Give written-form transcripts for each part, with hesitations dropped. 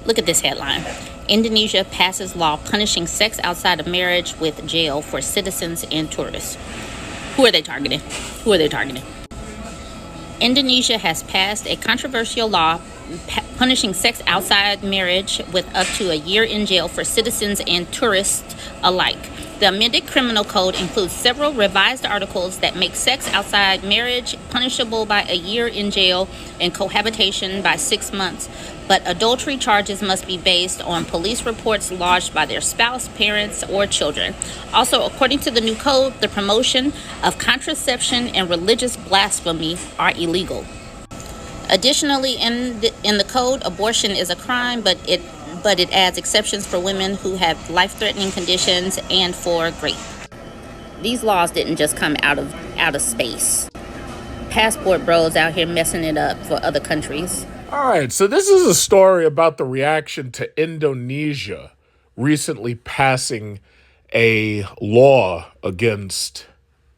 Look at this headline. Indonesia passes law punishing sex outside of marriage with jail for citizens and tourists. Who are they targeting? Who are they targeting? Indonesia has passed a controversial law punishing sex outside marriage with up to a year in jail for citizens and tourists alike. The amended criminal code includes several revised articles that make sex outside marriage punishable by a year in jail and cohabitation by 6 months. But adultery charges must be based on police reports lodged by their spouse, parents, or children. Also, according to the new code, the promotion of contraception and religious blasphemy are illegal. Additionally, in the code, abortion is a crime, but it adds exceptions for women who have life-threatening conditions and for rape. These laws didn't just come out of space. Passport bros out here messing it up for other countries. All right, so this is a story about the reaction to Indonesia recently passing a law against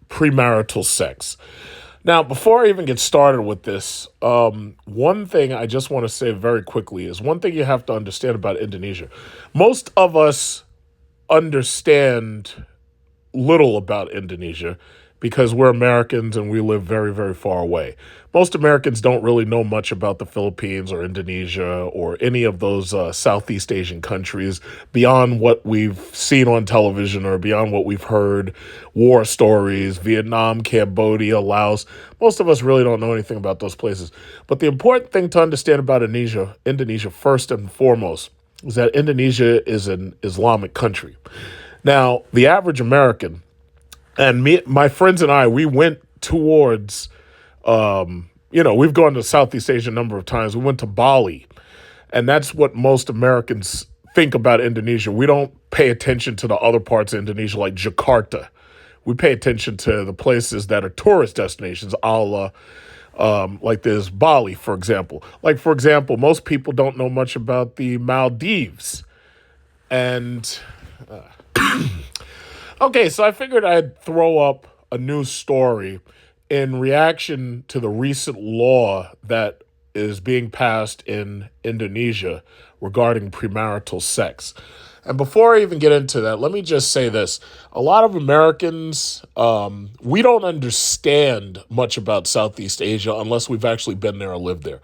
premarital sex. Now, before I even get started with this, one thing I just want to say very quickly is one thing you have to understand about Indonesia. Most of us understand little about Indonesia because we're Americans and we live very, very far away. Most Americans don't really know much about the Philippines or Indonesia or any of those Southeast Asian countries beyond what we've seen on television or beyond what we've heard, war stories, Vietnam, Cambodia, Laos. Most of us really don't know anything about those places. But the important thing to understand about Indonesia first and foremost, is that Indonesia is an Islamic country. Now, the average American, and my friends and I, we went towards, we've gone to Southeast Asia a number of times. We went to Bali, and that's what most Americans think about Indonesia. We don't pay attention to the other parts of Indonesia like Jakarta. We pay attention to the places that are tourist destinations, like there's Bali, for example. Like, for example, most people don't know much about the Maldives. And okay, so I figured I'd throw up a news story in reaction to the recent law that is being passed in Indonesia regarding premarital sex. And before I even get into that, let me just say this. A lot of Americans, we don't understand much about Southeast Asia unless we've actually been there or lived there.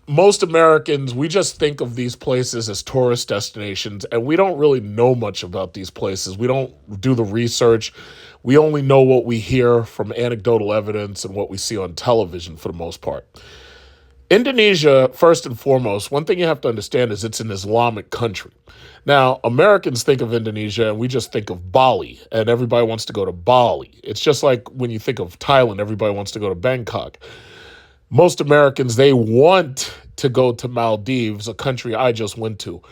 Most Americans, we just think of these places as tourist destinations, and we don't really know much about these places. We don't do the research. We only know what we hear from anecdotal evidence and what we see on television for the most part. Indonesia, first and foremost, one thing you have to understand is it's an Islamic country. Now, Americans think of Indonesia and we just think of Bali, and everybody wants to go to Bali. It's just like when you think of Thailand, everybody wants to go to Bangkok. Most Americans, they want to go to Maldives, a country I just went to.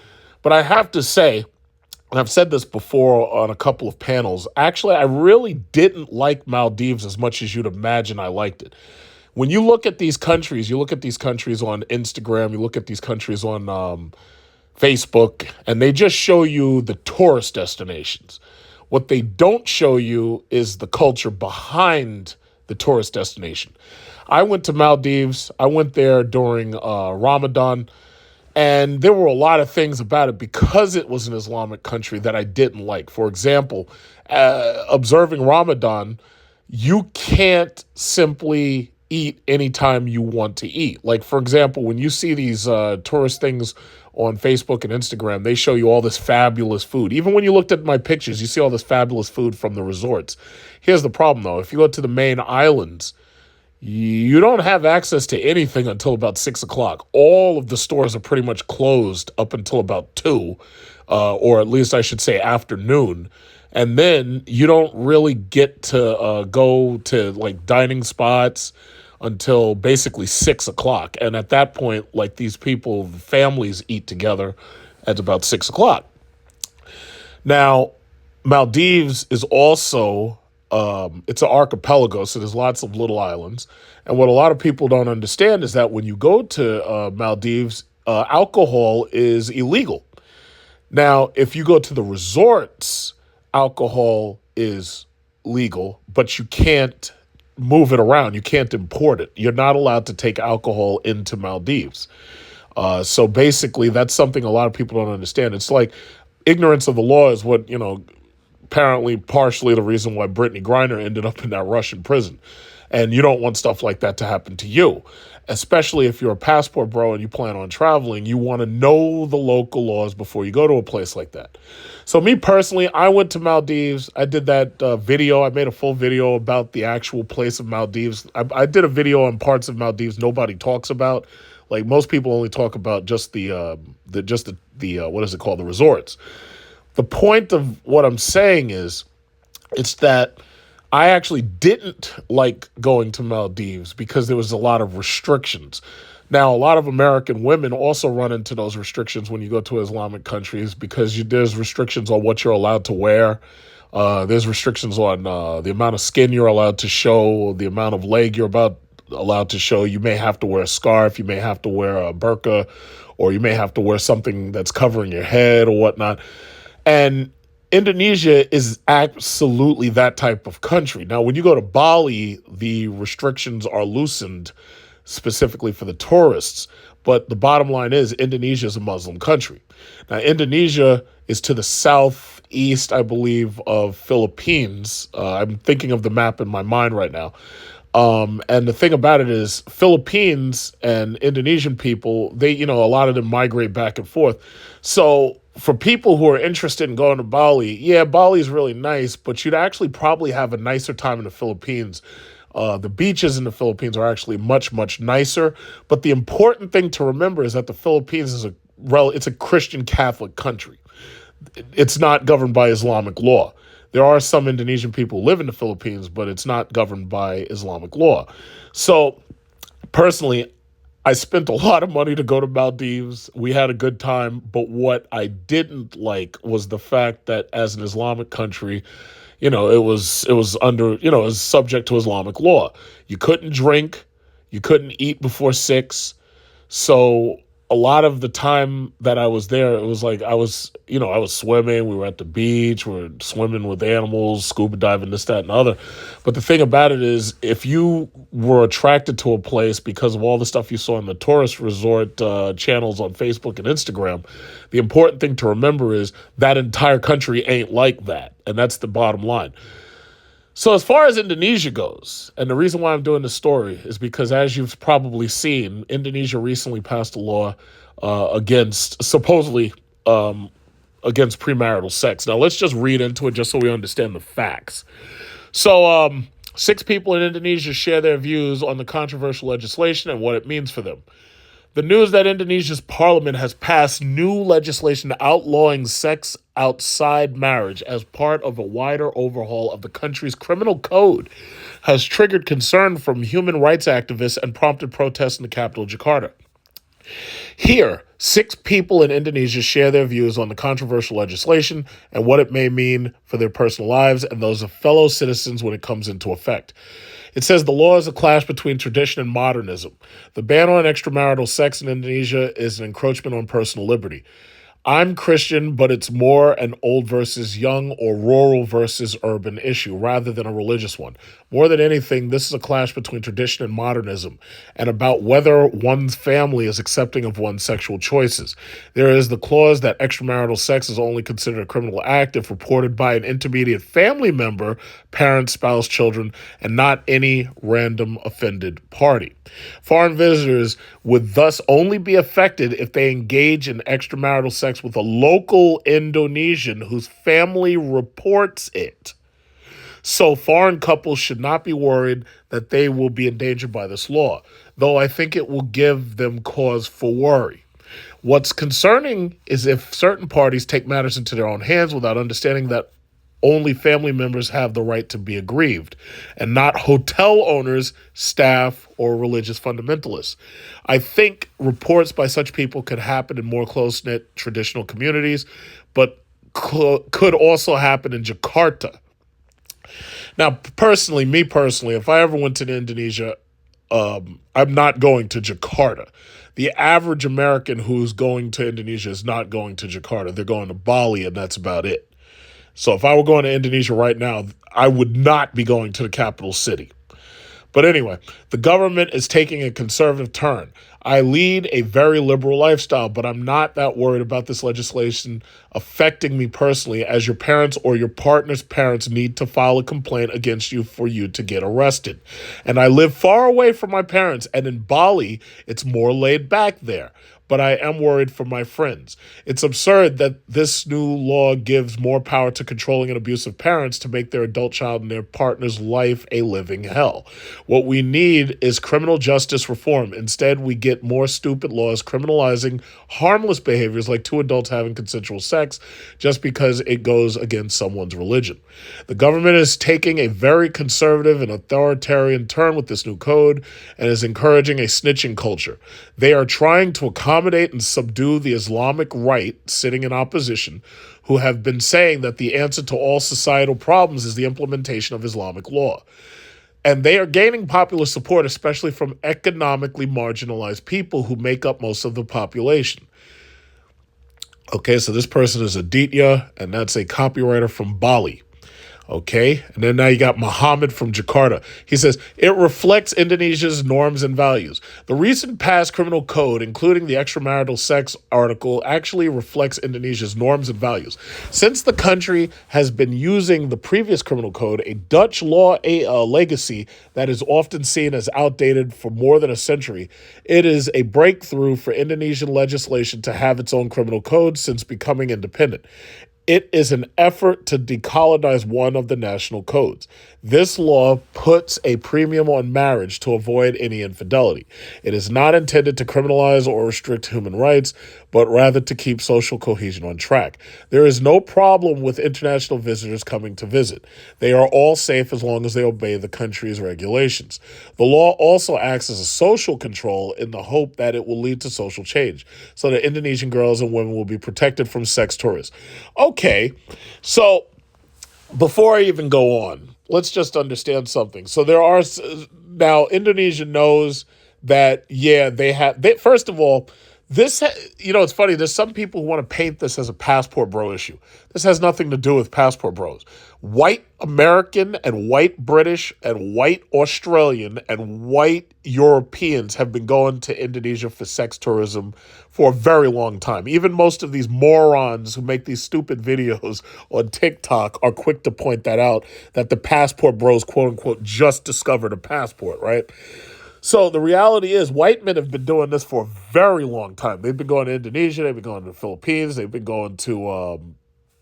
But I have to say, and I've said this before on a couple of panels, actually, I really didn't like Maldives as much as you'd imagine I liked it. When you look at these countries, you look at these countries on Instagram, you look at these countries on Facebook, and they just show you the tourist destinations. What they don't show you is the culture behind the tourist destination. I went to Maldives. I went there during Ramadan, and there were a lot of things about it because it was an Islamic country that I didn't like. For example, observing Ramadan, you can't simply eat anytime you want to eat. Like, for example, when you see these tourist things on Facebook and Instagram, they show you all this fabulous food. Even when you looked at my pictures, you see all this fabulous food from the resorts. Here's the problem, though. If you go to the main islands, you don't have access to anything until about 6 o'clock. All of the stores are pretty much closed up until about 2, or at least I should say afternoon. And then you don't really get to go to like dining spots until basically 6 o'clock. And at that point, like these people, families eat together at about 6 o'clock. Now, Maldives is also it's an archipelago, so there's lots of little islands. And what a lot of people don't understand is that when you go to Maldives, alcohol is illegal. Now, if you go to the resorts, alcohol is legal, but you can't move it around. You can't import it. You're not allowed to take alcohol into Maldives. So basically, that's something a lot of people don't understand. It's like ignorance of the law is what, apparently partially the reason why Brittany Griner ended up in that Russian prison. And you don't want stuff like that to happen to you, especially if you're a passport bro and you plan on traveling. You want to know the local laws before you go to a place like that. So me personally, I went to Maldives. I did that video. I made a full video about the actual place of Maldives. I did a video on parts of Maldives nobody talks about. Like most people only talk about just the what is it called, the resorts. The point of what I'm saying is, it's that I actually didn't like going to Maldives because there was a lot of restrictions. Now, a lot of American women also run into those restrictions when you go to Islamic countries because there's restrictions on what you're allowed to wear. There's restrictions on the amount of skin you're allowed to show, the amount of leg you're allowed to show. You may have to wear a scarf, you may have to wear a burqa, or you may have to wear something that's covering your head or whatnot. And Indonesia is absolutely that type of country. Now, when you go to Bali, the restrictions are loosened specifically for the tourists. But the bottom line is Indonesia is a Muslim country. Now, Indonesia is to the southeast, I believe, of Philippines. I'm thinking of the map in my mind right now. And the thing about it is Philippines and Indonesian people, they, a lot of them migrate back and forth. So for people who are interested in going to Bali, yeah, Bali is really nice, but you'd actually probably have a nicer time in the Philippines. The beaches in the Philippines are actually much, much nicer. But the important thing to remember is that the Philippines is it's a Christian Catholic country. It's not governed by Islamic law. There are some Indonesian people who live in the Philippines, but it's not governed by Islamic law. So personally, I spent a lot of money to go to Maldives. We had a good time. But what I didn't like was the fact that as an Islamic country, it was under, it was subject to Islamic law. You couldn't drink. You couldn't eat before 6. So a lot of the time that I was there, it was like I was swimming. We were at the beach. We were swimming with animals, scuba diving, this, that, and the other. But the thing about it is, if you were attracted to a place because of all the stuff you saw in the tourist resort channels on Facebook and Instagram, the important thing to remember is that entire country ain't like that. And that's the bottom line. So as far as Indonesia goes, and the reason why I'm doing this story is because, as you've probably seen, Indonesia recently passed a law supposedly against premarital sex. Now, let's just read into it just so we understand the facts. So 6 people in Indonesia share their views on the controversial legislation and what it means for them. The news that Indonesia's parliament has passed new legislation outlawing sex outside marriage as part of a wider overhaul of the country's criminal code has triggered concern from human rights activists and prompted protests in the capital, Jakarta. Here, 6 people in Indonesia share their views on the controversial legislation and what it may mean for their personal lives and those of fellow citizens when it comes into effect. It says the law is a clash between tradition and modernism. The ban on extramarital sex in Indonesia is an encroachment on personal liberty. I'm Christian, but it's more an old versus young or rural versus urban issue rather than a religious one. More than anything, this is a clash between tradition and modernism and about whether one's family is accepting of one's sexual choices. There is the clause that extramarital sex is only considered a criminal act if reported by an intermediate family member, parent, spouse, children, and not any random offended party. Foreign visitors would thus only be affected if they engage in extramarital sex with a local Indonesian whose family reports it. So foreign couples should not be worried that they will be endangered by this law, though I think it will give them cause for worry. What's concerning is if certain parties take matters into their own hands without understanding that only family members have the right to be aggrieved, and not hotel owners, staff, or religious fundamentalists. I think reports by such people could happen in more close-knit traditional communities, but could also happen in Jakarta. Now, me personally, if I ever went to Indonesia, I'm not going to Jakarta. The average American who's going to Indonesia is not going to Jakarta. They're going to Bali, and that's about it. So if I were going to Indonesia right now, I would not be going to the capital city. But anyway, the government is taking a conservative turn. I lead a very liberal lifestyle, but I'm not that worried about this legislation affecting me personally, as your parents or your partner's parents need to file a complaint against you for you to get arrested. And I live far away from my parents, and in Bali, it's more laid back there. But I am worried for my friends. It's absurd that this new law gives more power to controlling and abusive parents to make their adult child and their partner's life a living hell. What we need is criminal justice reform. Instead, we get more stupid laws criminalizing harmless behaviors like two adults having consensual sex just because it goes against someone's religion. The government is taking a very conservative and authoritarian turn with this new code and is encouraging a snitching culture. They are trying to accommodate and subdue the Islamic right sitting in opposition, who have been saying that the answer to all societal problems is the implementation of Islamic law. And they are gaining popular support, especially from economically marginalized people who make up most of the population. Okay, so this person is Aditya, and that's a copywriter from Bali. Okay, and then now you got Muhammad from Jakarta. He says, it reflects Indonesia's norms and values. The recent passed criminal code, including the extramarital sex article, actually reflects Indonesia's norms and values. Since the country has been using the previous criminal code, a Dutch law legacy that is often seen as outdated for more than a century, it is a breakthrough for Indonesian legislation to have its own criminal code since becoming independent. It is an effort to decolonize one of the national codes. This law puts a premium on marriage to avoid any infidelity. It is not intended to criminalize or restrict human rights, but rather to keep social cohesion on track. There is no problem with international visitors coming to visit. They are all safe as long as they obey the country's regulations. The law also acts as a social control in the hope that it will lead to social change, so that Indonesian girls and women will be protected from sex tourists. Okay, so before I even go on, let's just understand something. So now Indonesia knows that, yeah, first of all, it's funny. There's some people who want to paint this as a passport bro issue. This has nothing to do with passport bros. White American and white British and white Australian and white Europeans have been going to Indonesia for sex tourism for a very long time. Even most of these morons who make these stupid videos on TikTok are quick to point that out, that the passport bros, quote unquote, just discovered a passport, right? So the reality is white men have been doing this for a very long time. They've been going to Indonesia. They've been going to the Philippines. They've been going to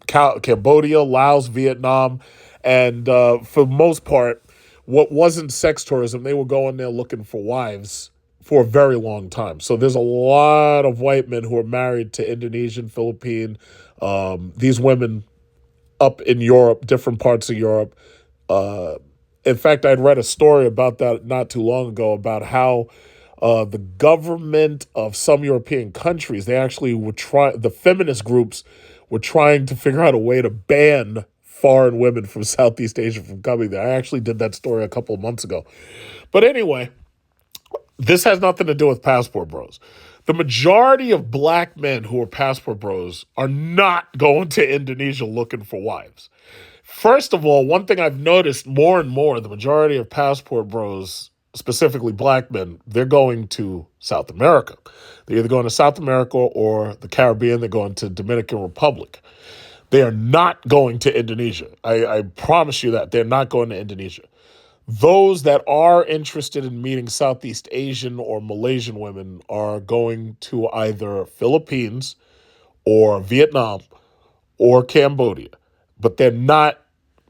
Cambodia, Laos, Vietnam. And for the most part, what wasn't sex tourism, they were going there looking for wives for a very long time. So there's a lot of white men who are married to Indonesian, Philippine, these women up in Europe, different parts of Europe. In fact, I'd read a story about that not too long ago about how the government of some European countries, they actually the feminist groups were trying to figure out a way to ban foreign women from Southeast Asia from coming there. I actually did that story a couple of months ago. But anyway, this has nothing to do with passport bros. The majority of black men who are passport bros are not going to Indonesia looking for wives. First of all, one thing I've noticed more and more, the majority of passport bros, specifically black men, they're going to South America. They're either going to South America or the Caribbean. They're going to Dominican Republic. They are not going to Indonesia. I promise you that. They're not going to Indonesia. Those that are interested in meeting Southeast Asian or Malaysian women are going to either Philippines or Vietnam or Cambodia. But they're not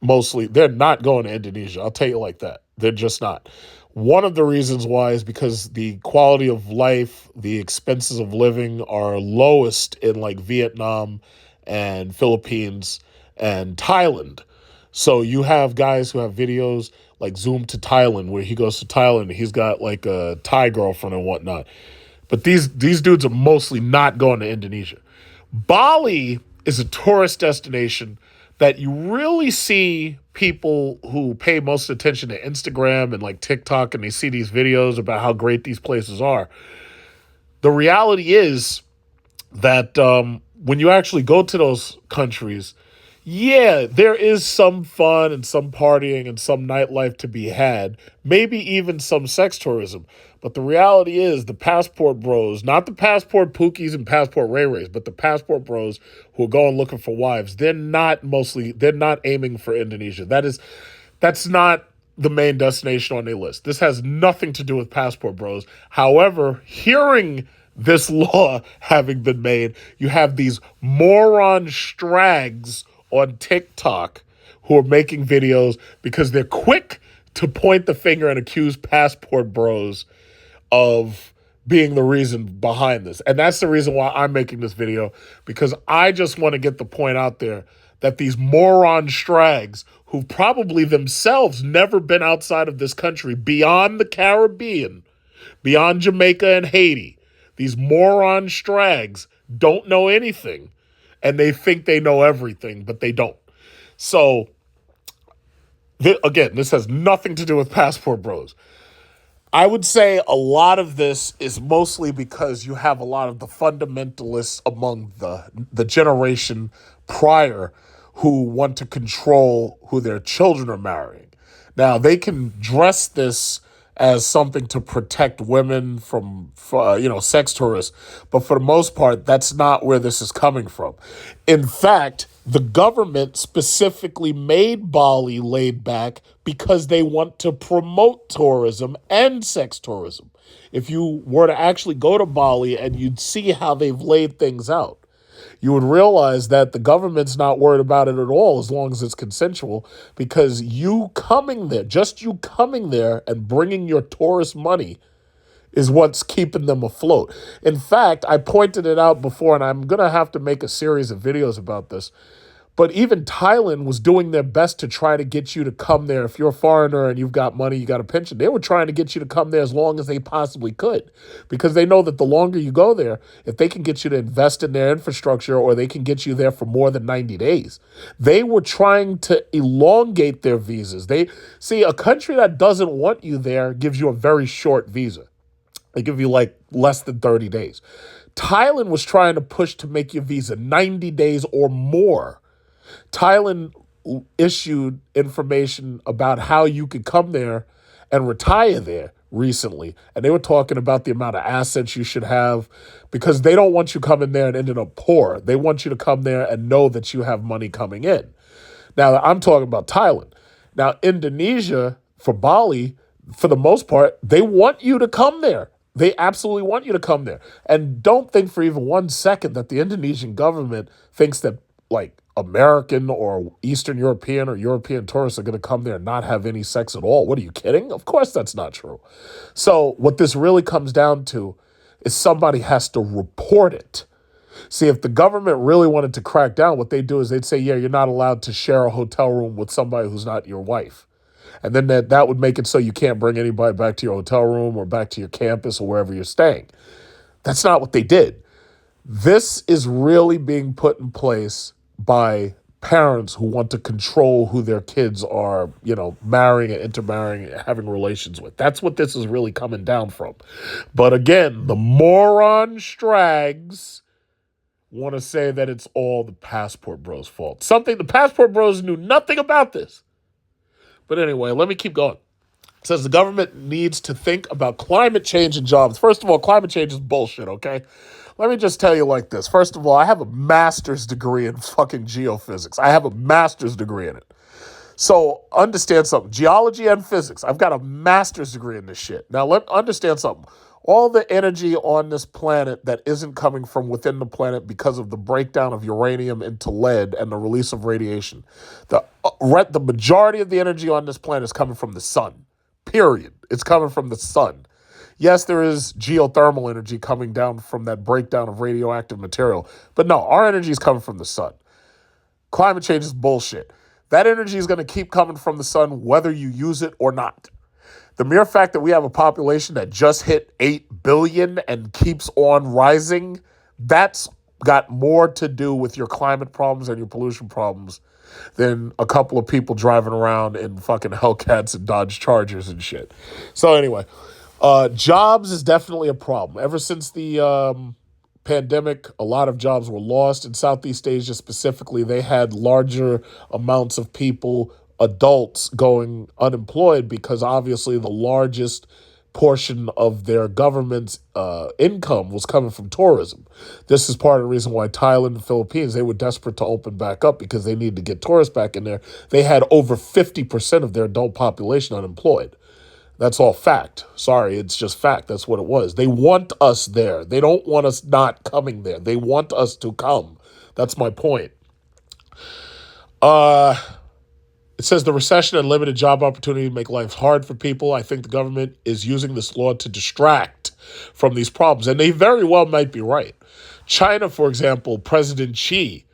going to Indonesia. I'll tell you like that. They're just not. One of the reasons why is because the quality of life, the expenses of living are lowest in like Vietnam and Philippines and Thailand. So you have guys who have videos like Zoom to Thailand, where he goes to Thailand and he's got like a Thai girlfriend and whatnot. But these dudes are mostly not going to Indonesia. Bali is a tourist destination that you really see people who pay most attention to Instagram and like TikTok, and they see these videos about how great these places are. The reality is that when you actually go to those countries, Yeah, there is some fun and some partying and some nightlife to be had, maybe even some sex tourism. But the reality is the passport bros, not the passport pookies and passport ray rays, but the passport bros who are going looking for wives, they're not aiming for Indonesia. That's not the main destination on their list. This has nothing to do with passport bros. However, hearing this law having been made, you have these moron strags on TikTok who are making videos because they're quick to point the finger and accuse passport bros of being the reason behind this. And that's the reason why I'm making this video, because I just want to get the point out there that these moron strags who've probably themselves never been outside of this country beyond the Caribbean, beyond Jamaica and Haiti, these moron strags don't know anything and they think they know everything, but they don't. So, again, this has nothing to do with passport bros. I would say a lot of this is mostly because you have a lot of the fundamentalists among the generation prior who want to control who their children are marrying. Now, they can dress this as something to protect women from, sex tourists, but for the most part, that's not where this is coming from. In fact, the government specifically made Bali laid back because they want to promote tourism and sex tourism. If you were to actually go to Bali and you'd see how they've laid things out, you would realize that the government's not worried about it at all as long as it's consensual, because just you coming there and bringing your tourist money is what's keeping them afloat. In fact, I pointed it out before, and I'm going to have to make a series of videos about this. But even Thailand was doing their best to try to get you to come there. If you're a foreigner and you've got money, you got a pension, they were trying to get you to come there as long as they possibly could, because they know that the longer you go there, if they can get you to invest in their infrastructure or they can get you there for more than 90 days, they were trying to elongate their visas. They see, a country that doesn't want you there gives you a very short visa. They give you like less than 30 days. Thailand was trying to push to make your visa 90 days or more. Thailand issued information about how you could come there and retire there recently. And they were talking about the amount of assets you should have, because they don't want you coming there and ending up poor. They want you to come there and know that you have money coming in. Now, I'm talking about Thailand. Now, Indonesia, for Bali, for the most part, they want you to come there. They absolutely want you to come there. And don't think for even 1 second that the Indonesian government thinks that, like, American or Eastern European or European tourists are going to come there and not have any sex at all. What are you kidding? Of course that's not true. So what this really comes down to is somebody has to report it. See, if the government really wanted to crack down, what they do is they'd say, yeah, you're not allowed to share a hotel room with somebody who's not your wife. And then that would make it so you can't bring anybody back to your hotel room or back to your campus or wherever you're staying. That's not what they did. This is really being put in place by parents who want to control who their kids are, marrying and intermarrying and having relations with. That's what this is really coming down from. But again, the moron strags want to say that it's all the passport bros' fault. Something the passport bros knew nothing about this. But anyway, let me keep going. It says the government needs to think about climate change and jobs. First of all, climate change is bullshit, okay? Let me just tell you like this. First of all, I have a master's degree in fucking geophysics. I have a master's degree in it. So understand something. Geology and physics. I've got a master's degree in this shit. Now, understand something. All the energy on this planet that isn't coming from within the planet because of the breakdown of uranium into lead and the release of radiation, the majority of the energy on this planet is coming from the sun. Period. It's coming from the sun. Yes, there is geothermal energy coming down from that breakdown of radioactive material. But no, our energy is coming from the sun. Climate change is bullshit. That energy is going to keep coming from the sun whether you use it or not. The mere fact that we have a population that just hit 8 billion and keeps on rising, that's got more to do with your climate problems and your pollution problems than a couple of people driving around in fucking Hellcats and Dodge Chargers and shit. So anyway, jobs is definitely a problem. Ever since the pandemic, a lot of jobs were lost. In Southeast Asia specifically, they had larger amounts of people, adults, going unemployed because obviously the largest portion of their government's income was coming from tourism. This is part of the reason why Thailand and the Philippines, they were desperate to open back up because they needed to get tourists back in there. They had over 50% of their adult population unemployed. That's all fact. Sorry, it's just fact. That's what it was. They want us there. They don't want us not coming there. They want us to come. That's my point. It says the recession and limited job opportunity make life hard for people. I think the government is using this law to distract from these problems. And they very well might be right. China, for example, President Xi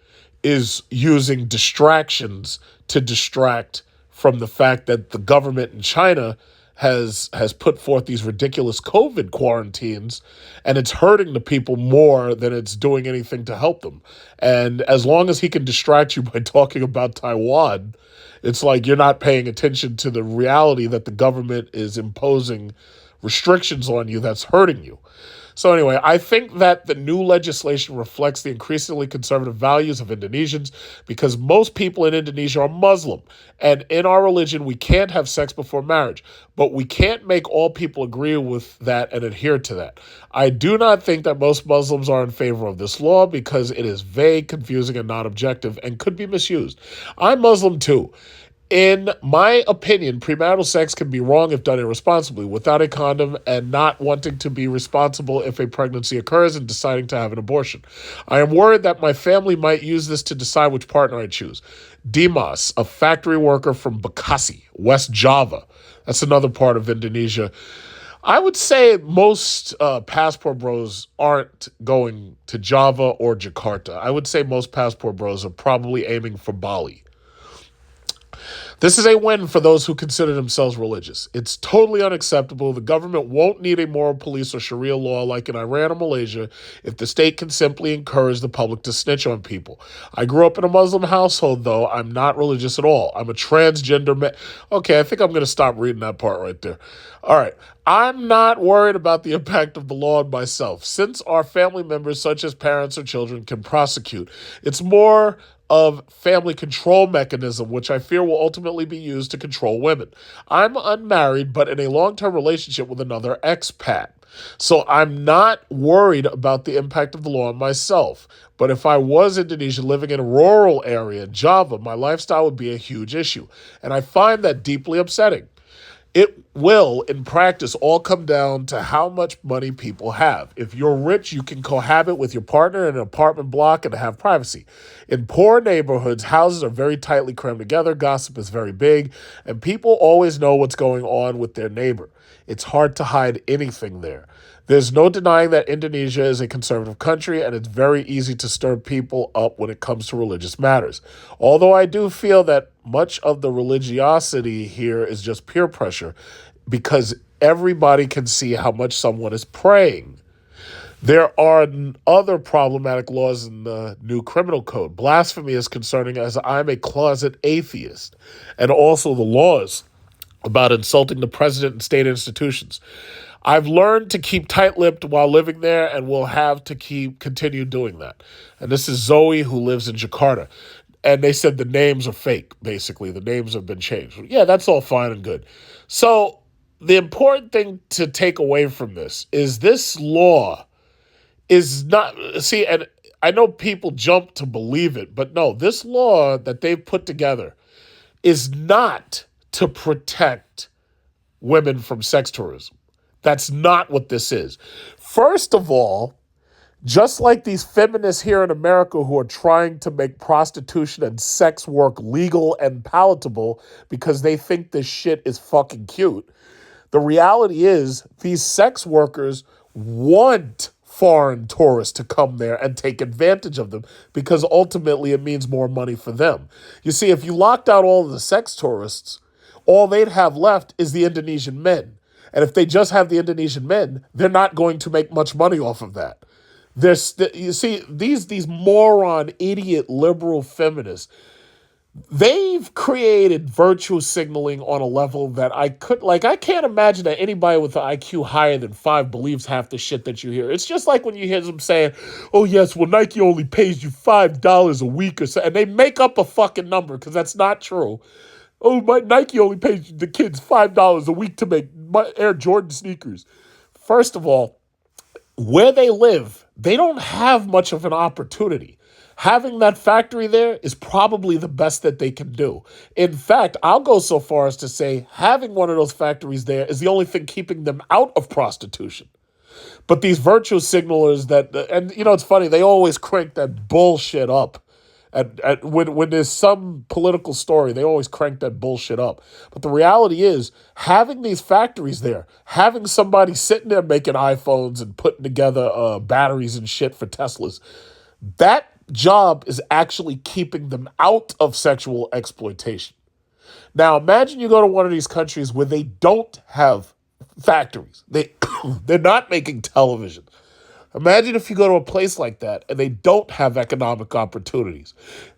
is using distractions to distract from the fact that the government in China has put forth these ridiculous COVID quarantines, and it's hurting the people more than it's doing anything to help them. And as long as he can distract you by talking about Taiwan, it's like you're not paying attention to the reality that the government is imposing restrictions on you that's hurting you. So anyway, I think that the new legislation reflects the increasingly conservative values of Indonesians because most people in Indonesia are Muslim. And in our religion, we can't have sex before marriage. But we can't make all people agree with that and adhere to that. I do not think that most Muslims are in favor of this law because it is vague, confusing, and not objective and could be misused. I'm Muslim too. In my opinion, premarital sex can be wrong if done irresponsibly, without a condom, and not wanting to be responsible if a pregnancy occurs and deciding to have an abortion. I am worried that my family might use this to decide which partner I choose. Dimas, a factory worker from Bekasi, West Java. That's another part of Indonesia. I would say most passport bros aren't going to Java or Jakarta. I would say most passport bros are probably aiming for Bali. This is a win for those who consider themselves religious. It's totally unacceptable. The government won't need a moral police or Sharia law like in Iran or Malaysia if the state can simply encourage the public to snitch on people. I grew up in a Muslim household, though. I'm not religious at all. I'm a transgender man. Okay, I think I'm going to stop reading that part right there. All right. I'm not worried about the impact of the law on myself, since our family members, such as parents or children, can prosecute. It's more of family control mechanism, which I fear will ultimately be used to control women. I'm unmarried, but in a long-term relationship with another expat. So I'm not worried about the impact of the law on myself. But if I was Indonesian living in a rural area in Java, my lifestyle would be a huge issue. And I find that deeply upsetting. It will, in practice, all come down to how much money people have. If you're rich, you can cohabit with your partner in an apartment block and have privacy. In poor neighborhoods, houses are very tightly crammed together, gossip is very big, and people always know what's going on with their neighbor. It's hard to hide anything there. There's no denying that Indonesia is a conservative country, and it's very easy to stir people up when it comes to religious matters. Although I do feel that much of the religiosity here is just peer pressure because everybody can see how much someone is praying. There are other problematic laws in the new criminal code. Blasphemy is concerning as I'm a closet atheist, and also the laws about insulting the president and state institutions. I've learned to keep tight-lipped while living there and will have to continue doing that. And this is Zoe, who lives in Jakarta. And they said the names are fake, basically. The names have been changed. Yeah, that's all fine and good. So the important thing to take away from this law is not, see, and I know people jump to believe it, but no, this law that they've put together is not to protect women from sex tourism. That's not what this is. First of all, just like these feminists here in America who are trying to make prostitution and sex work legal and palatable because they think this shit is fucking cute, the reality is these sex workers want foreign tourists to come there and take advantage of them because ultimately it means more money for them. You see, if you locked out all of the sex tourists, all they'd have left is the Indonesian men. And if they just have the Indonesian men, they're not going to make much money off of that. You see, these moron, idiot, liberal feminists, they've created virtue signaling on a level that I can't imagine that anybody with an IQ higher than 5 believes half the shit that you hear. It's just like when you hear them saying, oh yes, well, Nike only pays you $5 a week or so, and they make up a fucking number because that's not true. Oh, my Nike only pays the kids $5 a week to make my Air Jordan sneakers. First of all, where they live, they don't have much of an opportunity. Having that factory there is probably the best that they can do. In fact, I'll go so far as to say having one of those factories there is the only thing keeping them out of prostitution. But these virtue signalers and it's funny, they always crank that bullshit up. When there's some political story, they always crank that bullshit up. But the reality is, having these factories there, having somebody sitting there making iPhones and putting together batteries and shit for Teslas, that job is actually keeping them out of sexual exploitation. Now, imagine you go to one of these countries where they don't have factories. They're not making television. Imagine if you go to a place like that and they don't have economic opportunities.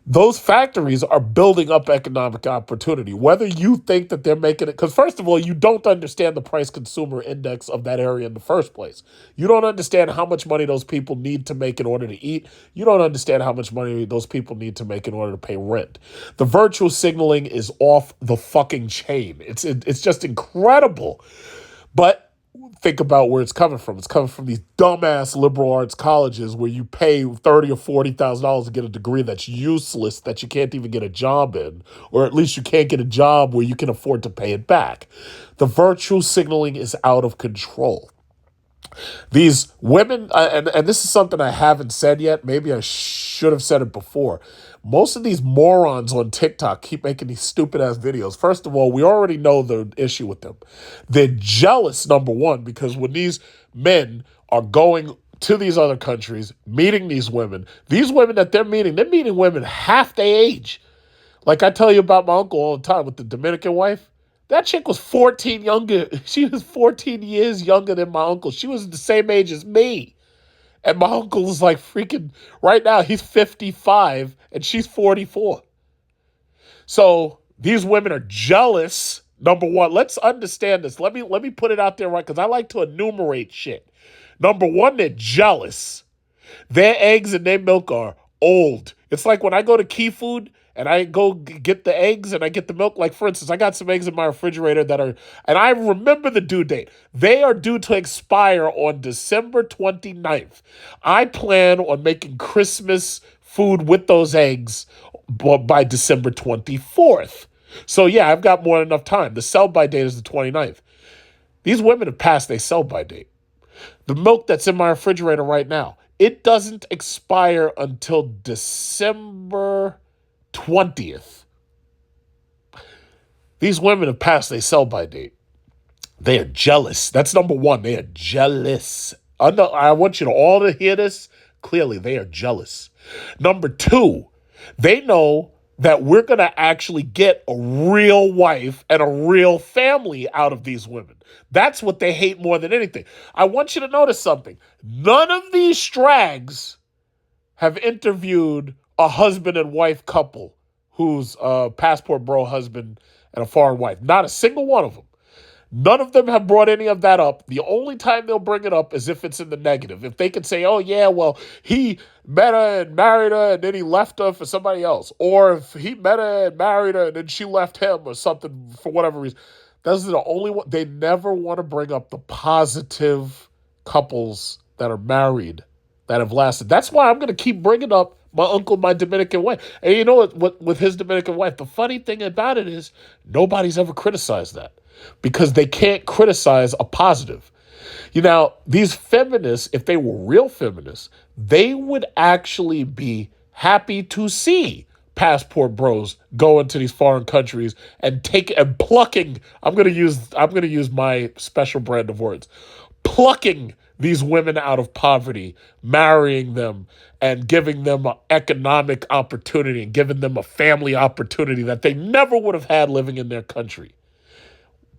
Those factories are building up economic opportunity, whether you think that they're making it. Because first of all, you don't understand the price consumer index of that area in the first place. You don't understand how much money those people need to make in order to eat. You don't understand how much money those people need to make in order to pay rent. The virtual signaling is off the fucking chain. It's just incredible. But think about where it's coming from. It's coming from these dumbass liberal arts colleges where you pay $30,000 or $40,000 to get a degree that's useless, that you can't even get a job in, or at least you can't get a job where you can afford to pay it back. The virtue signaling is out of control. These women, and this is something I haven't said yet. Maybe I should have said it before. Most of these morons on TikTok keep making these stupid ass videos. First of all, we already know the issue with them. They're jealous, number one, because when these men are going to these other countries, meeting these women that they're meeting women half their age. Like I tell you about my uncle all the time with the Dominican wife. That chick was 14 younger. She was 14 years younger than my uncle. She was the same age as me. And my uncle is like freaking, right now, he's 55 and she's 44. So these women are jealous. Number one, let's understand this. Let me put it out there right, because I like to enumerate shit. Number one, they're jealous. Their eggs and their milk are old. It's like when I go to Key Food and I go get the eggs and I get the milk. Like, for instance, I got some eggs in my refrigerator and I remember the due date. They are due to expire on December 29th. I plan on making Christmas food with those eggs by December 24th. So, yeah, I've got more than enough time. The sell-by date is the 29th. These women have passed their sell-by date. The milk that's in my refrigerator right now, it doesn't expire until December 20th. These women have passed their sell-by date. They are jealous. That's number one. They are jealous. I want you to all to hear this clearly. They are jealous. Number two, they know that we're going to actually get a real wife and a real family out of these women. That's what they hate more than anything. I want you to notice something. None of these strags have interviewed a husband and wife couple who's a passport bro husband and a foreign wife. Not a single one of them. None of them have brought any of that up. The only time they'll bring it up is if it's in the negative. If they can say, oh, yeah, well, he met her and married her and then he left her for somebody else. Or if he met her and married her and then she left him or something for whatever reason. Those are the only one. They never want to bring up the positive couples that are married that have lasted. That's why I'm going to keep bringing up my uncle, my Dominican wife. And you know what, with his Dominican wife, the funny thing about it is nobody's ever criticized that. Because they can't criticize a positive. You know, these feminists, if they were real feminists, they would actually be happy to see passport bros go into these foreign countries and plucking. I'm gonna use my special brand of words. Plucking these women out of poverty, marrying them, and giving them an economic opportunity and giving them a family opportunity that they never would have had living in their country.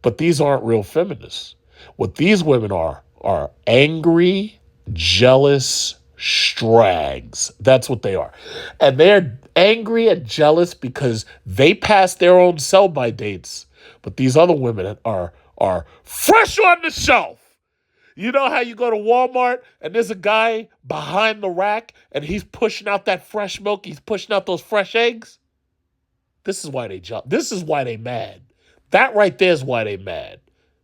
But these aren't real feminists. What these women are angry, jealous, strags. That's what they are. And they're angry and jealous because they passed their own sell-by dates, but these other women are fresh on the shelf. You know how you go to Walmart and there's a guy behind the rack and he's pushing out that fresh milk, he's pushing out those fresh eggs? This is why they jump. This is why they mad. That right there is why they mad.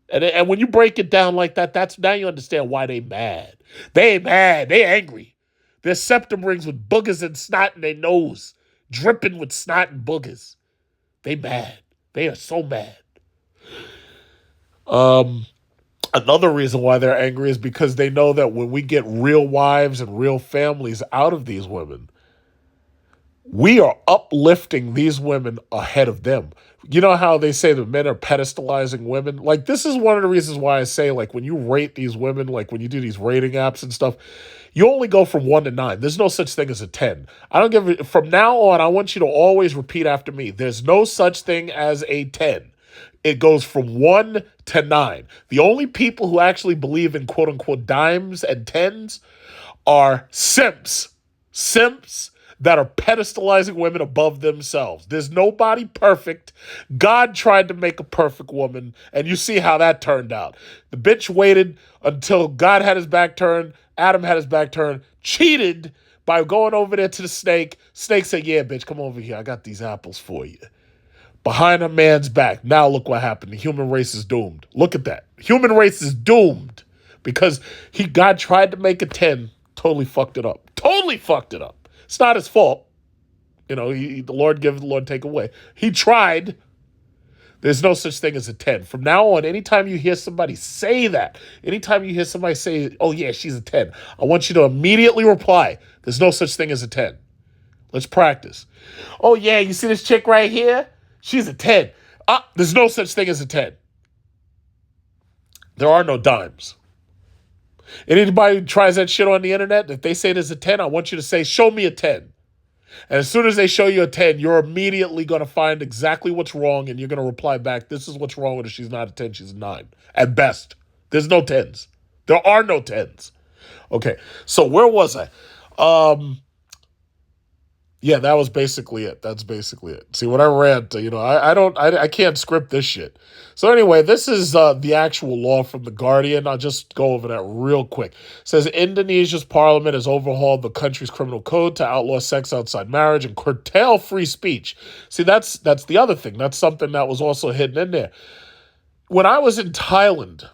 And when you break it down like that, that's now you understand why they mad. They ain't mad. They angry. Their septum rings with boogers and snot in their nose, dripping with snot and boogers. They mad. They are so mad. Another reason why they're angry is because they know that when we get real wives and real families out of these women, we are uplifting these women ahead of them. You know how they say that men are pedestalizing women? Like, this is one of the reasons why I say, like, when you rate these women, like when you do these rating apps and stuff, you only go from 1 to 9. There's no such thing as a 10. I don't give it. From now on, I want you to always repeat after me. There's no such thing as a 10. It goes from 1 to 9. The only people who actually believe in quote unquote dimes and tens are simps. Simps that are pedestalizing women above themselves. There's nobody perfect. God tried to make a perfect woman, and you see how that turned out. The bitch waited until God had his back turned, Adam had his back turned, cheated by going over there to the snake. Snake said, yeah, bitch, come over here. I got these apples for you. Behind a man's back. Now look what happened. The human race is doomed. Look at that. Human race is doomed because God tried to make a 10, totally fucked it up. Totally fucked it up. It's not his fault. You know, the Lord give, the Lord take away. He tried. There's no such thing as a 10. From now on, anytime you hear somebody say that, anytime you hear somebody say, oh yeah, she's a 10, I want you to immediately reply, there's no such thing as a 10. Let's practice. Oh yeah, you see this chick right here? She's a 10. There's no such thing as a 10. There are no dimes. Anybody who tries that shit on the internet, if they say there's a 10, I want you to say, show me a 10. And as soon as they show you a 10, you're immediately going to find exactly what's wrong, and you're going to reply back, this is what's wrong with her. She's not a 10, she's a 9. At best. There's no 10s. There are no 10s. Okay, so where was I? Yeah, that was basically it. That's basically it. See, when I rant, I can't script this shit. So anyway, this is the actual law from The Guardian. I'll just go over that real quick. It says Indonesia's parliament has overhauled the country's criminal code to outlaw sex outside marriage and curtail free speech. See, that's the other thing. That's something that was also hidden in there. When I was in Thailand,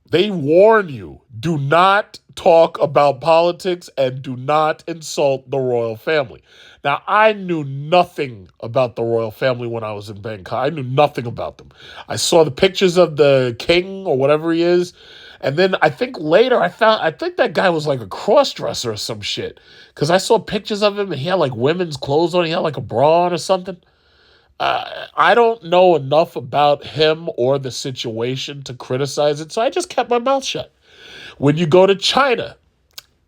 they warn you, do not talk about politics and do not insult the royal family. Now, I knew nothing about the royal family when I was in Bangkok. I knew nothing about them. I saw the pictures of the king or whatever he is. And then I think later I think that guy was like a cross-dresser or some shit. Because I saw pictures of him and he had like women's clothes on. He had like a bra on or something. I don't know enough about him or the situation to criticize it. So I just kept my mouth shut. When you go to China,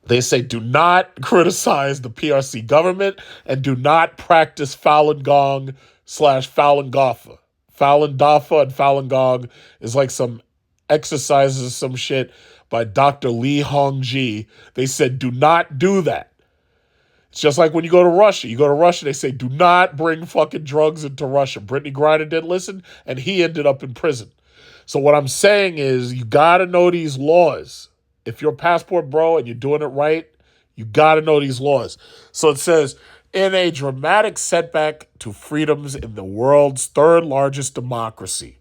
they say do not criticize the PRC government and do not practice Falun Gong / Falun Gotha. Falun Dafa and Falun Gong is like some exercises, some shit by Dr. Li Hongji. They said do not do that. It's just like when you go to Russia. You go to Russia, they say do not bring fucking drugs into Russia. Brittany Griner didn't listen, and he ended up in prison. So what I'm saying is you got to know these laws. If you're a passport bro and you're doing it right, you got to know these laws. So it says, in a dramatic setback to freedoms in the world's third largest democracy,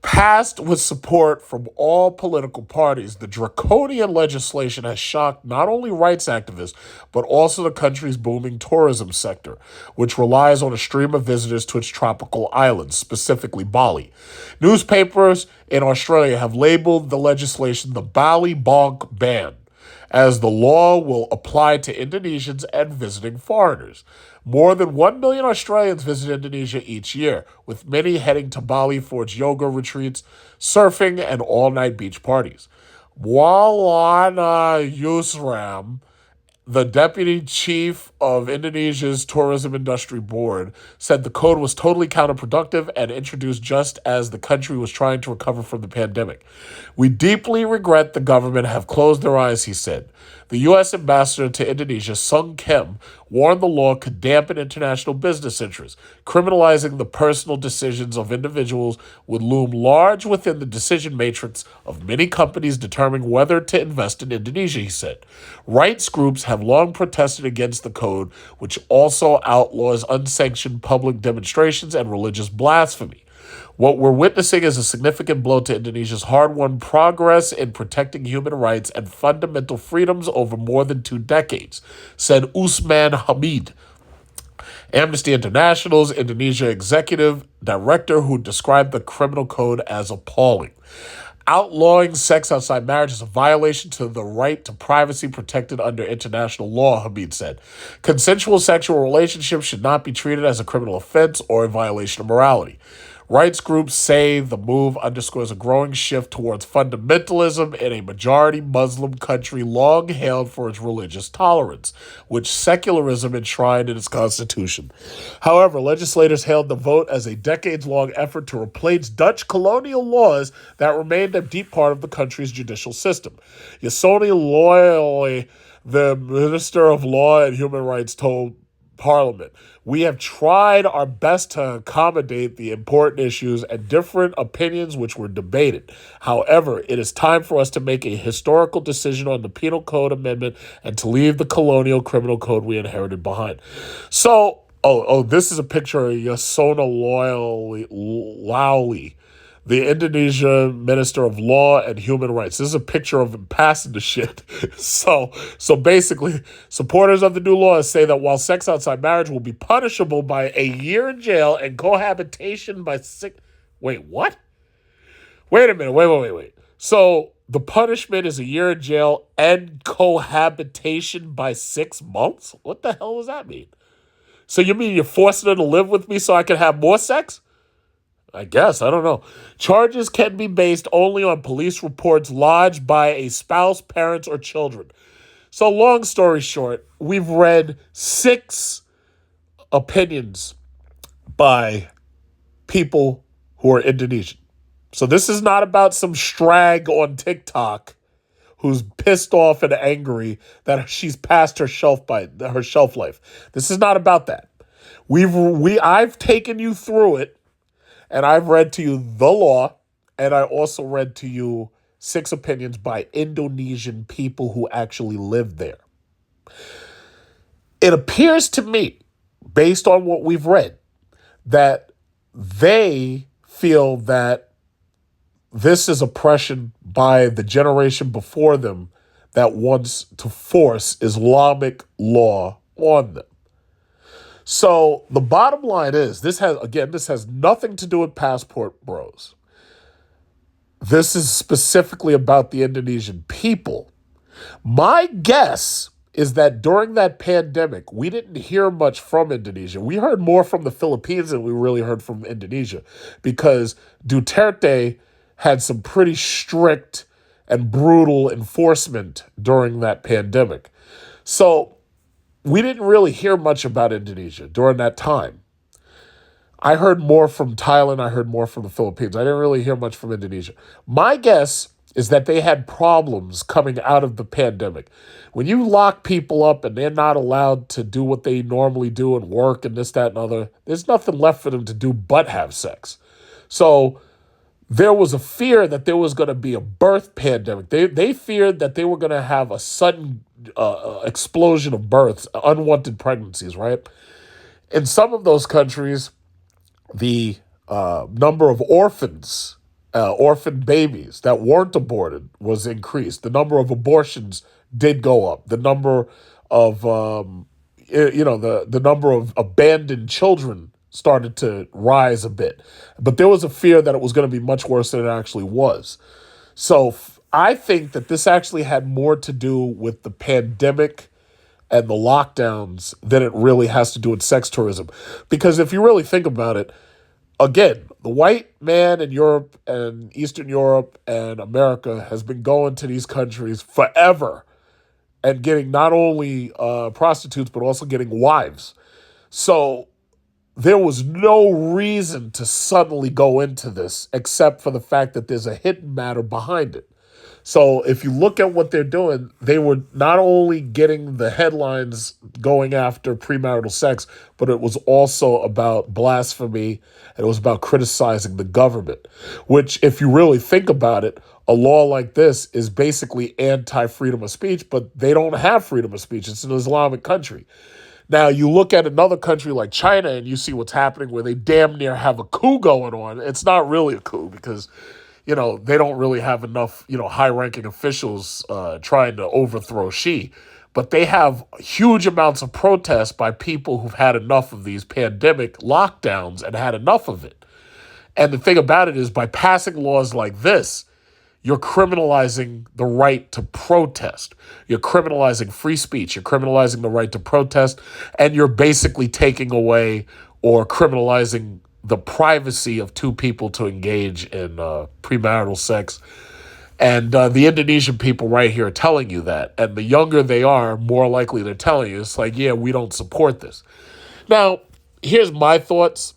passed with support from all political parties, the draconian legislation has shocked not only rights activists, but also the country's booming tourism sector, which relies on a stream of visitors to its tropical islands, specifically Bali. Newspapers in Australia have labeled the legislation the BALI BONK BAN, as the law will apply to Indonesians and visiting foreigners. More than 1 million Australians visit Indonesia each year, with many heading to Bali for its yoga retreats, surfing, and all-night beach parties. Maulana Yusram, the deputy chief of Indonesia's Tourism Industry Board said the code was totally counterproductive and introduced just as the country was trying to recover from the pandemic. We deeply regret the government have closed their eyes, he said. The U.S. ambassador to Indonesia, Sung Kim, warned the law could dampen international business interests. Criminalizing the personal decisions of individuals would loom large within the decision matrix of many companies determining whether to invest in Indonesia, he said. Rights groups have long protested against the code, which also outlaws unsanctioned public demonstrations and religious blasphemy. What we're witnessing is a significant blow to Indonesia's hard-won progress in protecting human rights and fundamental freedoms over more than 2 decades, said Usman Hamid, Amnesty International's Indonesia executive director, who described the criminal code as appalling. Outlawing sex outside marriage is a violation to the right to privacy protected under international law, Hamid said. Consensual sexual relationships should not be treated as a criminal offense or a violation of morality. Rights groups say the move underscores a growing shift towards fundamentalism in a majority Muslim country long hailed for its religious tolerance, which secularism enshrined in its constitution. However, legislators hailed the vote as a decades-long effort to replace Dutch colonial laws that remained a deep part of the country's judicial system. Yasoni Loyoli, the Minister of Law and Human Rights, told Parliament, "We have tried our best to accommodate the important issues and different opinions which were debated. However, it is time for us to make a historical decision on the Penal Code Amendment and to leave the colonial criminal code we inherited behind." So, this is a picture of Yasona Lawli, the Indonesian Minister of Law and Human Rights. This is a picture of him passing the shit. So basically, supporters of the new laws say that while sex outside marriage will be punishable by a year in jail and cohabitation by 6... Wait, what? Wait a minute. Wait. So the punishment is a year in jail and cohabitation by 6 months? What the hell does that mean? So you mean you're forcing her to live with me so I can have more sex? I guess, I don't know. Charges can be based only on police reports lodged by a spouse, parents, or children. So long story short, we've read 6 opinions by people who are Indonesian. So this is not about some strag on TikTok who's pissed off and angry that she's past her shelf life. This is not about that. I've taken you through it. And I've read to you the law, and I also read to you 6 opinions by Indonesian people who actually live there. It appears to me, based on what we've read, that they feel that this is oppression by the generation before them that wants to force Islamic law on them. So the bottom line is, this has nothing to do with passport bros. This is specifically about the Indonesian people. My guess is that during that pandemic, we didn't hear much from Indonesia. We heard more from the Philippines than we really heard from Indonesia, because Duterte had some pretty strict and brutal enforcement during that pandemic. So we didn't really hear much about Indonesia during that time. I heard more from Thailand. I heard more from the Philippines. I didn't really hear much from Indonesia. My guess is that they had problems coming out of the pandemic. When you lock people up and they're not allowed to do what they normally do and work and this, that, and other, there's nothing left for them to do but have sex. So there was a fear that there was going to be a birth pandemic. They feared that they were going to have a sudden explosion of births, unwanted pregnancies, right? In some of those countries, the number of orphan babies that weren't aborted was increased. The number of abortions did go up. The number of, the number of abandoned children started to rise a bit. But there was a fear that it was going to be much worse than it actually was. So I think that this actually had more to do with the pandemic and the lockdowns than it really has to do with sex tourism. Because if you really think about it, again, the white man in Europe and Eastern Europe and America has been going to these countries forever and getting not only prostitutes, but also getting wives. So there was no reason to suddenly go into this except for the fact that there's a hidden matter behind it. So if you look at what they're doing, they were not only getting the headlines going after premarital sex, but it was also about blasphemy and it was about criticizing the government, which, if you really think about it, a law like this is basically anti-freedom of speech, but they don't have freedom of speech. It's an Islamic country. Now, you look at another country like China and you see what's happening where they damn near have a coup going on. It's not really a coup because, they don't really have enough, high-ranking officials trying to overthrow Xi. But they have huge amounts of protests by people who've had enough of these pandemic lockdowns and had enough of it. And the thing about it is, by passing laws like this, you're criminalizing the right to protest. You're criminalizing free speech. You're criminalizing the right to protest. And you're basically taking away or criminalizing the privacy of two people to engage in premarital sex. And the Indonesian people right here are telling you that. And the younger they are, more likely they're telling you. It's like, yeah, we don't support this. Now, here's my thoughts.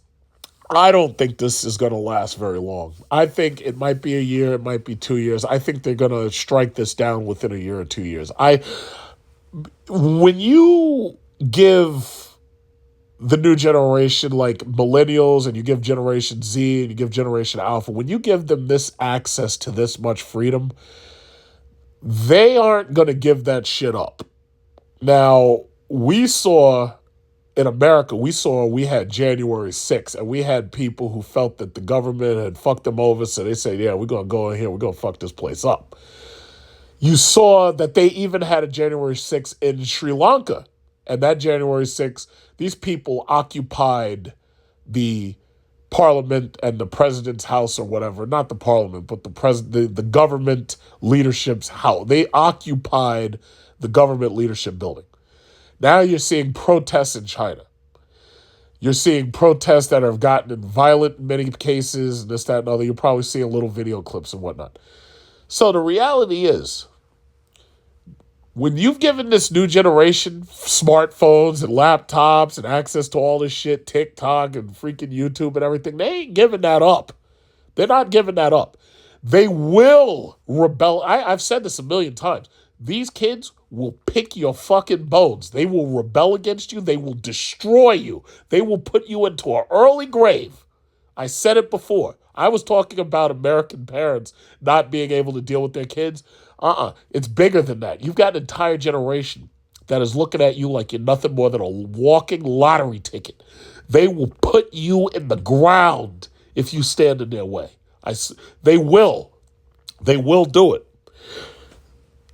I don't think this is going to last very long. I think it might be a year, it might be 2 years. I think they're going to strike this down within a year or 2 years. When you give the new generation, like millennials, and you give Generation Z and you give Generation Alpha, when you give them this access to this much freedom, they aren't going to give that shit up. Now, in America, we had January 6th, and we had people who felt that the government had fucked them over, so they said, yeah, we're going to go in here, we're going to fuck this place up. You saw that they even had a January 6th in Sri Lanka, and that January 6th, these people occupied the parliament and the president's house or whatever, not the parliament, but the government leadership's house. They occupied the government leadership building. Now you're seeing protests in China. You're seeing protests that have gotten violent in many cases, this, that, and other. You're probably seeing little video clips and whatnot. So the reality is, when you've given this new generation smartphones and laptops and access to all this shit, TikTok and freaking YouTube and everything, they ain't giving that up. They're not giving that up. They will rebel. I've said this a million times. These kids will pick your fucking bones. They will rebel against you. They will destroy you. They will put you into an early grave. I said it before. I was talking about American parents not being able to deal with their kids. It's bigger than that. You've got an entire generation that is looking at you like you're nothing more than a walking lottery ticket. They will put you in the ground if you stand in their way. They will. They will do it.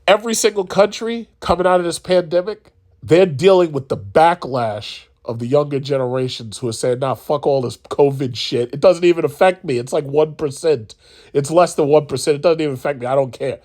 Every single country coming out of this pandemic, they're dealing with the backlash of the younger generations who are saying, nah, fuck all this COVID shit. It doesn't even affect me. It's like 1%. It's less than 1%. It doesn't even affect me. I don't care.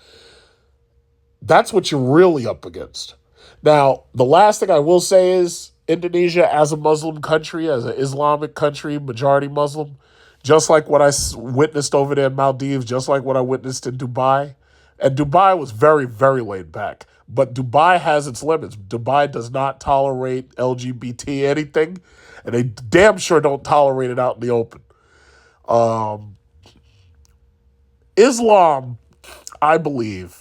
That's what you're really up against. Now, the last thing I will say is Indonesia, as a Muslim country, as an Islamic country, majority Muslim, just like what I witnessed over there in Maldives, just like what I witnessed in Dubai. And Dubai was very, very laid back. But Dubai has its limits. Dubai does not tolerate LGBT anything. And they damn sure don't tolerate it out in the open. Islam, I believe,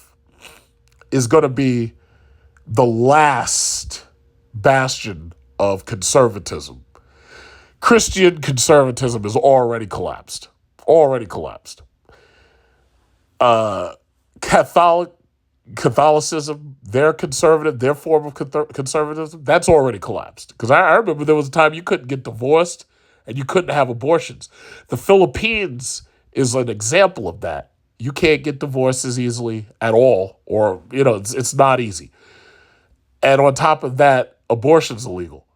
is going to be the last bastion of conservatism. Christian conservatism is already collapsed. Already collapsed. Catholicism, their form of conservatism, that's already collapsed. Because I remember there was a time you couldn't get divorced and you couldn't have abortions. The Philippines is an example of that. You can't get divorced as easily at all, or, it's not easy. And on top of that, abortion's illegal.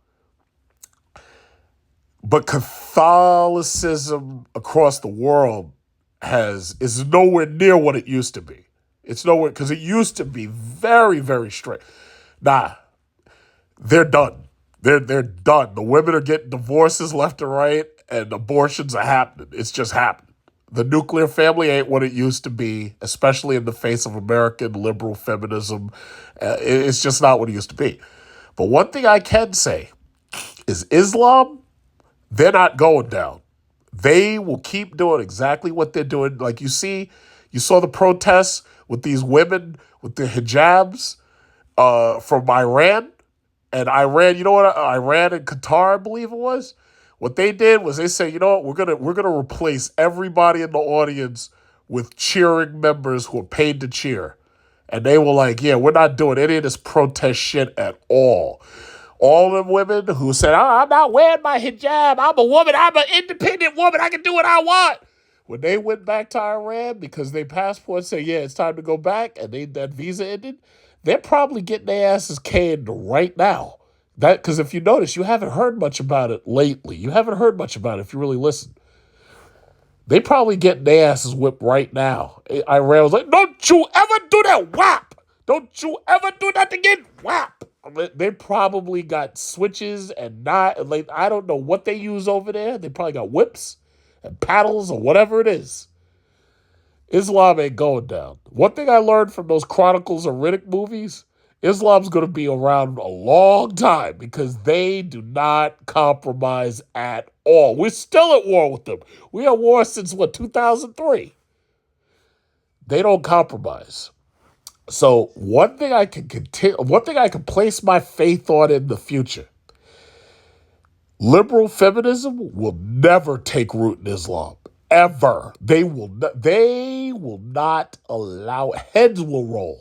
But Catholicism across the world is nowhere near what it used to be. It's nowhere, because it used to be very, very strict. Nah, they're done. They're done. The women are getting divorces left and right, and abortions are happening. It's just happening. The nuclear family ain't what it used to be, especially in the face of American liberal feminism. It's just not what it used to be. But one thing I can say is Islam, they're not going down. They will keep doing exactly what they're doing. Like you saw the protests with these women with the hijabs from Iran. And Iran, you know what? Iran and Qatar, I believe it was. What they did was they said, you know what? We're gonna replace everybody in the audience with cheering members who are paid to cheer. And they were like, yeah, we're not doing any of this protest shit at all. All them women who said, I'm not wearing my hijab. I'm a woman. I'm an independent woman. I can do what I want. When they went back to Iran because their passports said, yeah, it's time to go back, and that visa ended, they're probably getting their asses canned right now. Because if you notice, you haven't heard much about it lately. You haven't heard much about it if you really listen. They probably getting their asses whipped right now. Iran was like, don't you ever do that, whap! Don't you ever do that again, whap! They probably got switches and not, like, I don't know what they use over there. They probably got whips and paddles or whatever it is. Islam ain't going down. One thing I learned from those Chronicles of Riddick movies, Islam's going to be around a long time because they do not compromise at all. We're still at war with them. We at war since, 2003? They don't compromise. So one thing I can place my faith on in the future, liberal feminism will never take root in Islam. Ever. They will not allow it. Heads will roll.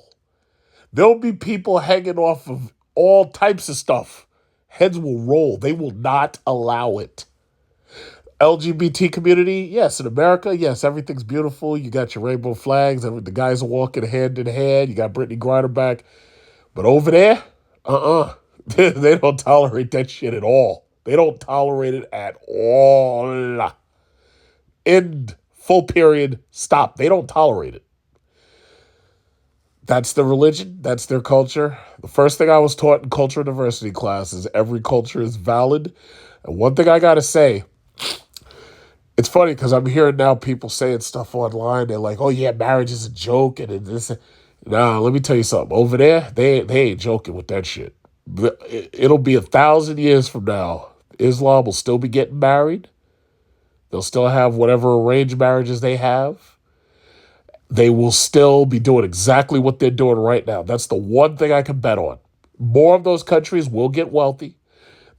There'll be people hanging off of all types of stuff. Heads will roll. They will not allow it. LGBT community, yes. In America, yes, everything's beautiful. You got your rainbow flags. The guys are walking hand in hand. You got Brittany Griner back. But over there, they don't tolerate that shit at all. They don't tolerate it at all. End, full period, stop. They don't tolerate it. That's their religion. That's their culture. The first thing I was taught in culture diversity class is every culture is valid. And one thing I got to say, it's funny because I'm hearing now people saying stuff online. They're like, oh, yeah, marriage is a joke. And this. Nah, let me tell you something. Over there, they ain't joking with that shit. It'll be 1,000 years from now. Islam will still be getting married. They'll still have whatever arranged marriages they have. They will still be doing exactly what they're doing right now. That's the one thing I can bet on. More of those countries will get wealthy.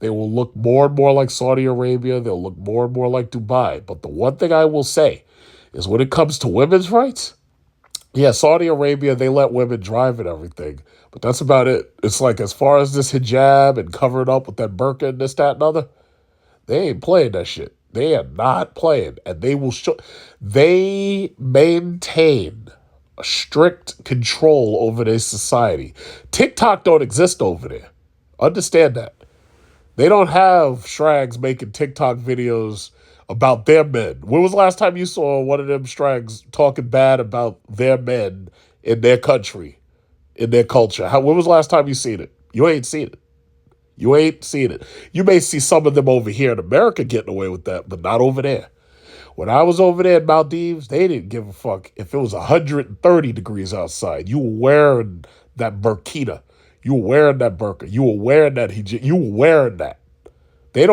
They will look more and more like Saudi Arabia. They'll look more and more like Dubai. But the one thing I will say is when it comes to women's rights, yeah, Saudi Arabia, they let women drive and everything. But that's about it. It's like as far as this hijab and covering up with that burqa and this, that, and other, they ain't playing that shit. They are not playing. And they will show. They maintain a strict control over their society. TikTok don't exist over there. Understand that. They don't have Shrags making TikTok videos about their men. When was the last time you saw one of them Shrags talking bad about their men in their country, in their culture? When was the last time you seen it? You ain't seen it. You ain't seen it. You may see some of them over here in America getting away with that, but not over there. When I was over there in Maldives, they didn't give a fuck if it was 130 degrees outside. You were wearing that burkina. You were wearing that burqa. You were wearing that hijab. You were wearing that. They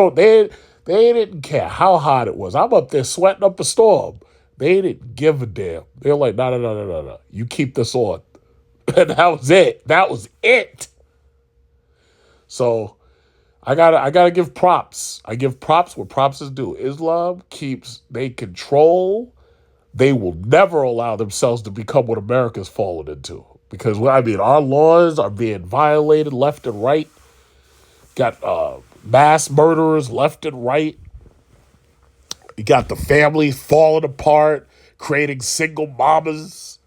didn't care how hot it was. I'm up there sweating up a storm. They didn't give a damn. They're like, no. You keep this on. And that was it. That was it. So I gotta give props. I give props where props is due. Islam they control. They will never allow themselves to become what America's fallen into. Because, our laws are being violated left and right. Got mass murderers left and right. You got the families falling apart, creating single mamas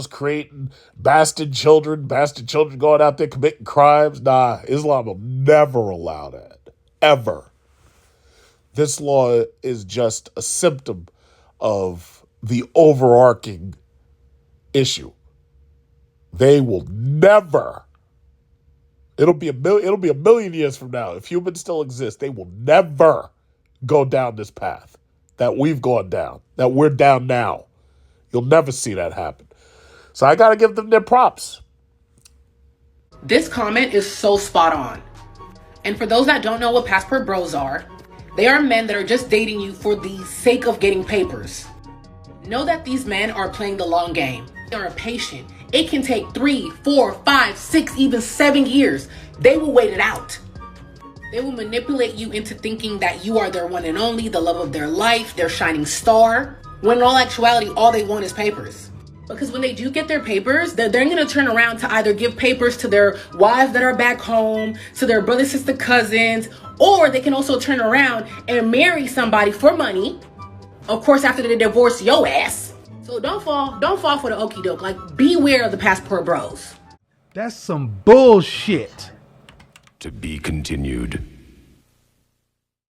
creating bastard children going out there committing crimes. Nah, Islam will never allow that. Ever. This law is just a symptom of the overarching issue. They will never. It'll be a million years from now. If humans still exist, they will never go down this path. that we've gone down, that we're down now. You'll never see that happen. So I got to give them their props. This comment is so spot on. And for those that don't know what passport bros are, they are men that are just dating you for the sake of getting papers. Know that these men are playing the long game. They are patient. It can take 3, 4, 5, 6, even 7 years. They will wait it out. They will manipulate you into thinking that you are their one and only, the love of their life, their shining star, when in all actuality, all they want is papers. Because when they do get their papers, they're going to turn around to either give papers to their wives that are back home, to their brother, sister, cousins, or they can also turn around and marry somebody for money. Of course, after they divorce your ass. So don't fall for the okie doke. Like, beware of the passport bros. That's some bullshit. To be continued.